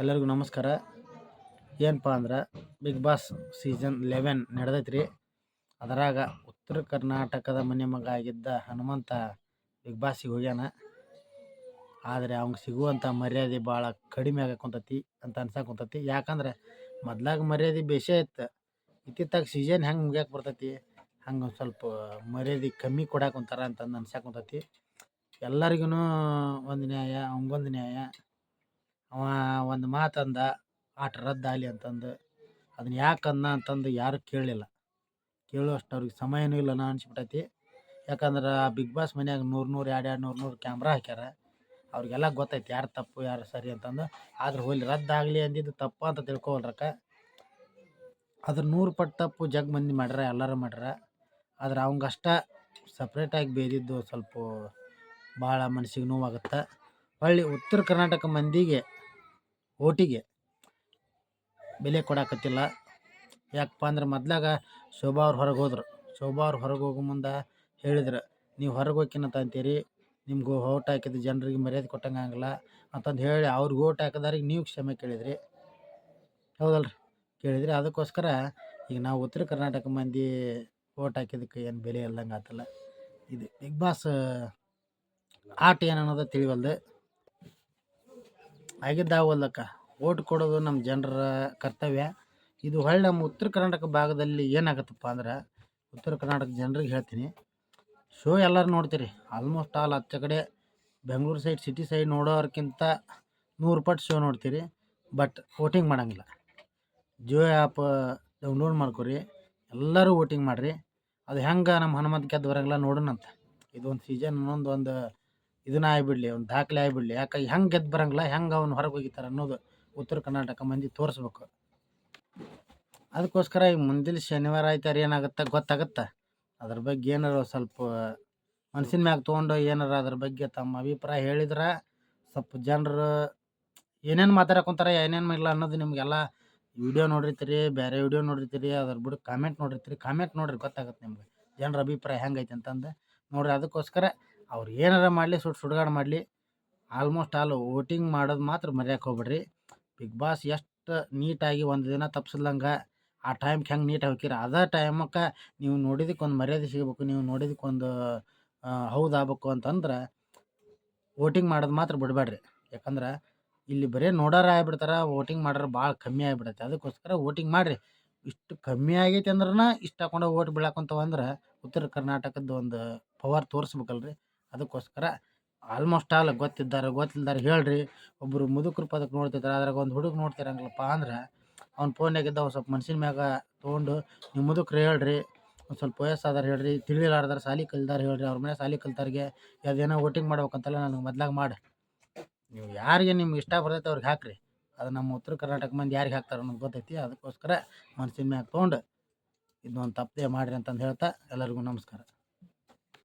ಎಲ್ಲರಿಗೂ ನಮಸ್ಕಾರ. ಏನಪ್ಪ ಅಂದ್ರೆ ಬಿಗ್ ಬಾಸ್ ಸೀಸನ್ 11 ನಡೆದೈತ್ರಿ. ಅದರಾಗ ಉತ್ತರ ಕರ್ನಾಟಕದ ಮನೆ ಮಗ ಆಗಿದ್ದ ಹನುಮಂತ ಬಿಗ್ ಬಾಸಿಗೆ ಹೋಗ್ಯಾನ. ಆದರೆ ಅವ್ನಿಗೆ ಸಿಗುವಂಥ ಮರ್ಯಾದೆ ಭಾಳ ಕಡಿಮೆ ಆಗಕ್ಕುಂತತಿ ಅಂತ ಅನ್ಸಕ್ಕುಂತತಿ. ಯಾಕಂದ್ರೆ ಮೊದ್ಲಾಗ ಮರ್ಯಾದೆ ಬೇಸೇ ಇತ್ತು. ಇತ್ತಿತ್ತಾಗ ಸೀಸನ್ ಹೆಂಗೆ ಮುಗ್ಯಾಕೆ ಬರ್ತೈತಿ ಹಂಗೆ ಒಂದು ಸ್ವಲ್ಪ ಮರ್ಯಾದೆ ಕಮ್ಮಿ ಕೊಡಾಕುಂತಾರ ಅಂತಂದು ಅನ್ಸಕ್ಕುಂತತಿ. ಎಲ್ಲರಿಗೂ ಒಂದು ನ್ಯಾಯ, ಅವಂಗೊಂದು ನ್ಯಾಯ. ಅವ ಒಂದು ಮಾತಂದ ಆಟ ರದ್ದಾಗಲಿ ಅಂತಂದು ಅದನ್ನ ಯಾಕಂದ ಅಂತಂದು ಯಾರು ಕೇಳಲಿಲ್ಲ. ಕೇಳುವಷ್ಟು ಅವ್ರಿಗೆ ಸಮಯನೂ ಇಲ್ಲನ ಅನಿಸ್ಬಿಟ್ಟೈತಿ. ಯಾಕಂದ್ರೆ ಆ ಬಿಗ್ ಬಾಸ್ ಮನ್ಯಾಗ 100 200 ಕ್ಯಾಮ್ರಾ ಹಾಕ್ಯಾರ. ಅವ್ರಿಗೆಲ್ಲ ಗೊತ್ತೈತಿ ಯಾರು ತಪ್ಪು ಯಾರು ಸರಿ ಅಂತಂದು. ಆದ್ರೆ ಹೋಗ್ಲಿ ರದ್ದಾಗಲಿ ಅಂದಿದ್ದು ತಪ್ಪು ಅಂತ ತಿಳ್ಕೊವಲ್ರಕ್ಕ. ಅದ್ರ 100 ಪಟ್ಟು ತಪ್ಪು ಜಗ್ ಮಂದಿ ಮಾಡ್ಯಾರ, ಎಲ್ಲರೂ ಮಾಡ್ಯಾರ. ಆದ್ರೆ ಅವಂಗಷ್ಟ ಸಪ್ರೇಟಾಗಿ ಬೇದಿದ್ದು ಸ್ವಲ್ಪ ಭಾಳ ಮನಸ್ಸಿಗೆ ನೋವಾಗುತ್ತೆ. ಹೊಳ್ಳಿ ಉತ್ತರ ಕರ್ನಾಟಕ ಮಂದಿಗೆ ಓಟಿಗೆ ಬೆಲೆ ಕೊಡಾಕತ್ತಿಲ್ಲ. ಯಾಕಪ್ಪ ಅಂದ್ರೆ ಮೊದ್ಲಾಗ ಶೋಭಾ ಅವ್ರು ಹೊರಗೆ ಹೋದ್ರು. ಶೋಭಾ ಅವ್ರು ಹೊರಗೆ ಹೋಗೋ ಮುಂದೆ ಹೇಳಿದ್ರು, ನೀವು ಹೊರಗೆ ಹೋಗ್ಕಿನಂತ ಅಂತೀರಿ, ನಿಮ್ಗೆ ಓಟ್ ಹಾಕಿದ ಜನರಿಗೆ ಮರ್ಯಾದೆ ಕೊಟ್ಟಂಗೆ ಆಗಲ್ಲ ಅಂತಂದು ಹೇಳಿ ಅವ್ರಿಗೆ ಓಟ್ ಹಾಕಿದವ್ರಿಗೆ ನೀವು ಕ್ಷಮೆ ಕೇಳಿದ್ರಿ. ಹೌದಲ್ರಿ? ಕೇಳಿದ್ರಿ. ಅದಕ್ಕೋಸ್ಕರ ಈಗ ನಾವು ಉತ್ತರ ಕರ್ನಾಟಕ ಮಂದಿ ಓಟ್ ಹಾಕಿದ್ದಕ್ಕೆ ಏನು ಬೆಲೆ ಇಲ್ದಂಗೆ ಆತಲ್ಲ. ಇದು ಬಿಗ್ ಬಾಸ್ ಆಟ ಏನು ಅನ್ನೋದು ತಿಳಿವಲ್ದು. ಆಗಿದ್ದಾವಲ್ಲಕ್ಕ ಓಟ್ ಕೊಡೋದು ನಮ್ಮ ಜನರ ಕರ್ತವ್ಯ. ಇದು ಹೊಳ್ಳಿ ನಮ್ಮ ಉತ್ತರ ಕರ್ನಾಟಕ ಭಾಗದಲ್ಲಿ ಏನಾಗತ್ತಪ್ಪ ಅಂದ್ರೆ, ಉತ್ತರ ಕರ್ನಾಟಕ ಜನರಿಗೆ ಹೇಳ್ತೀನಿ, ಶೋ ಎಲ್ಲರೂ ನೋಡ್ತೀರಿ. ಆಲ್ಮೋಸ್ಟ್ ಆಲ್ ಹಚ್ಚ ಕಡೆ ಬೆಂಗಳೂರು ಸೈಡ್ ಸಿಟಿ ಸೈಡ್ ನೋಡೋರ್ಕಿಂತ 100 ಪಟ್ಟು ಶೋ ನೋಡ್ತೀರಿ. ಬಟ್ ವೋಟಿಂಗ್ ಮಾಡೋಂಗಿಲ್ಲ. ಜಿಯೋ ಆ್ಯಪ್ ಡೌನ್ಲೋಡ್ ಮಾಡ್ಕೊರಿ, ಎಲ್ಲರೂ ವೋಟಿಂಗ್ ಮಾಡಿರಿ. ಅದು ಹೆಂಗೆ ನಮ್ಮ ಹನುಮಂತ ಗೆದ್ದು ಬರೋಂಗಿಲ್ಲ ನೋಡೋಣಂತ. ಇದೊಂದು ಸೀಸನ್ ಒಂದು ಇದನ್ನ ಆಗಿಬಿಡ್ಲಿ, ಒಂದು ದಾಖಲೆ ಆಗಿಬಿಡ್ಲಿ. ಯಾಕೆ ಹೆಂಗೆ ಗೆದ್ದು ಬರೋಂಗಿಲ್ಲ, ಹೆಂಗೆ ಅವ್ನು ಹೊರಗೆ ಹೋಗಿತಾರೆ ಅನ್ನೋದು ಉತ್ತರ ಕರ್ನಾಟಕ ಮಂದಿ ತೋರಿಸ್ಬೇಕು. ಅದಕ್ಕೋಸ್ಕರ ಈ ಮುಂದಿನ ಶನಿವಾರ ಆಯ್ತಾರ ಏನಾಗುತ್ತೆ ಗೊತ್ತಾಗುತ್ತೆ. ಅದ್ರ ಬಗ್ಗೆ ಏನಾರು ಸ್ವಲ್ಪ ಮನ್ಸಿನ ಮ್ಯಾಗ ತೊಗೊಂಡು ಏನಾರು ಅದ್ರ ಬಗ್ಗೆ ತಮ್ಮ ಅಭಿಪ್ರಾಯ ಹೇಳಿದ್ರೆ ಸ್ವಲ್ಪ ಜನರು ಏನೇನು ಮಾತಾಡಕೊಂತಾರೆ ಏನೇನು ಇಲ್ಲ ಅನ್ನೋದು ನಿಮಗೆಲ್ಲ ವಿಡಿಯೋ ನೋಡಿರ್ತೀರಿ, ಬೇರೆ ವಿಡಿಯೋ ನೋಡಿರ್ತೀರಿ, ಅದ್ರ ಬಿಡು ಕಾಮೆಂಟ್ ನೋಡಿರ್ತೀರಿ. ಕಾಮೆಂಟ್ ನೋಡ್ರಿ, ಗೊತ್ತಾಗುತ್ತೆ ನಿಮ್ಗೆ ಜನರ ಅಭಿಪ್ರಾಯ ಹೆಂಗೈತೆ ಅಂತಂದು ನೋಡ್ರಿ. ಅದಕ್ಕೋಸ್ಕರ ಅವ್ರು ಏನಾರ ಮಾಡಲಿ, ಸುಡುಗಾಡು ಮಾಡಲಿ, ಆಲ್ಮೋಸ್ಟ್ ಆಲ್ ವೋಟಿಂಗ್ ಮಾಡೋದು ಮಾತ್ರ ಮರ್ಯಾಕೆ ಹೋಗ್ಬೇಡ್ರಿ. ಬಿಗ್ ಬಾಸ್ ಎಷ್ಟು ನೀಟಾಗಿ ಒಂದು ದಿನ ತಪ್ಪಿಸ್ದಂಗೆ ಆ ಟೈಮ್ಗೆ ಹೆಂಗೆ ನೀಟಾಗಿ ಹೋಗಿರ ಅದೇ ಟೈಮಕ್ಕೆ ನೀವು ನೋಡಿದಕ್ಕೆ ಒಂದು ಮರ್ಯಾದೆ ಸಿಗಬೇಕು, ನೀವು ನೋಡಿದಕ್ಕೆ ಒಂದು ಹೌದು ಆಗ್ಬೇಕು ಅಂತಂದ್ರೆ ವೋಟಿಂಗ್ ಮಾಡೋದು ಮಾತ್ರ ಬಿಡಬೇಡ್ರಿ. ಯಾಕಂದ್ರೆ ಇಲ್ಲಿ ಬರೀ ನೋಡೋರು ಆಗಿಬಿಡ್ತಾರೆ, ವೋಟಿಂಗ್ ಮಾಡೋರು ಭಾಳ ಕಮ್ಮಿ ಆಗಿಬಿಡುತ್ತೆ. ಅದಕ್ಕೋಸ್ಕರ ವೋಟಿಂಗ್ ಮಾಡಿರಿ. ಇಷ್ಟು ಕಮ್ಮಿ ಆಗೈತೆ ಅಂದ್ರೆ ಇಷ್ಟು ಹಾಕೊಂಡು ಓಟ್ ಬೀಳಾಕೊಂತವಂದ್ರೆ ಉತ್ತರ ಕರ್ನಾಟಕದ ಒಂದು ಪವರ್ ತೋರಿಸ್ಬೇಕಲ್ರಿ. ಅದಕ್ಕೋಸ್ಕರ ಆಲ್ಮೋಸ್ಟ್ ಆಲ್ ಗೊತ್ತಿಲ್ದಾರೆ ಹೇಳ್ರಿ. ಒಬ್ಬರು ಮುದುಕರು ಪದಕ್ಕೆ ನೋಡ್ತಿರ್ತಾರೆ, ಅದ್ರಾಗ ಒಂದು ಹುಡುಗ ನೋಡ್ತಿರಂಗಿಲ್ಲಪ್ಪ ಅಂದ್ರೆ ಅವ್ನ ಫೋನ್ಯಾಗಿದ್ದ ಒಂದು ಸ್ವಲ್ಪ ಮನ್ಸಿನ ಮ್ಯಾಗ ತೊಗೊಂಡು ನೀವು ಮುದುಕ್ರು ಹೇಳ್ರಿ, ಒಂದು ಸ್ವಲ್ಪ ವಯಸ್ಸಾದಾರ ಹೇಳ್ರಿ, ತಿಳಿಲಾರ್ದಾರ ಸಾಲಿ ಕಲ್ದಾರ ಹೇಳ್ರಿ. ಅವ್ರ ಮನೆ ಸಾಲಿ ಕಲ್ತಾರಿಗೆ ಅದೇನೋ ವೋಟಿಂಗ್ ಮಾಡ್ಬೇಕಂತಲ್ಲ, ನನಗೆ ಮೊದ್ಲಾಗ ಮಾಡಿ ನೀವು ಯಾರಿಗೆ ನಿಮ್ಗೆ ಇಷ್ಟ ಬರ್ತೈತೆ ಅವ್ರಿಗೆ ಹಾಕ್ರಿ. ಅದು ನಮ್ಮ ಉತ್ತರ ಕರ್ನಾಟಕ ಮಂದಿ ಯಾರಿಗೆ ಹಾಕ್ತಾರೆ ಅನ್ನೋದು ಗೊತ್ತೈತಿ. ಅದಕ್ಕೋಸ್ಕರ ಮನ್ಸಿನ ಮ್ಯಾಗ ತೊಗೊಂಡು ಇದನ್ನೊಂದು ತಪ್ಪದೆ ಮಾಡಿರಿ ಅಂತಂದು ಹೇಳ್ತಾ ಎಲ್ಲರಿಗೂ ನಮಸ್ಕಾರ.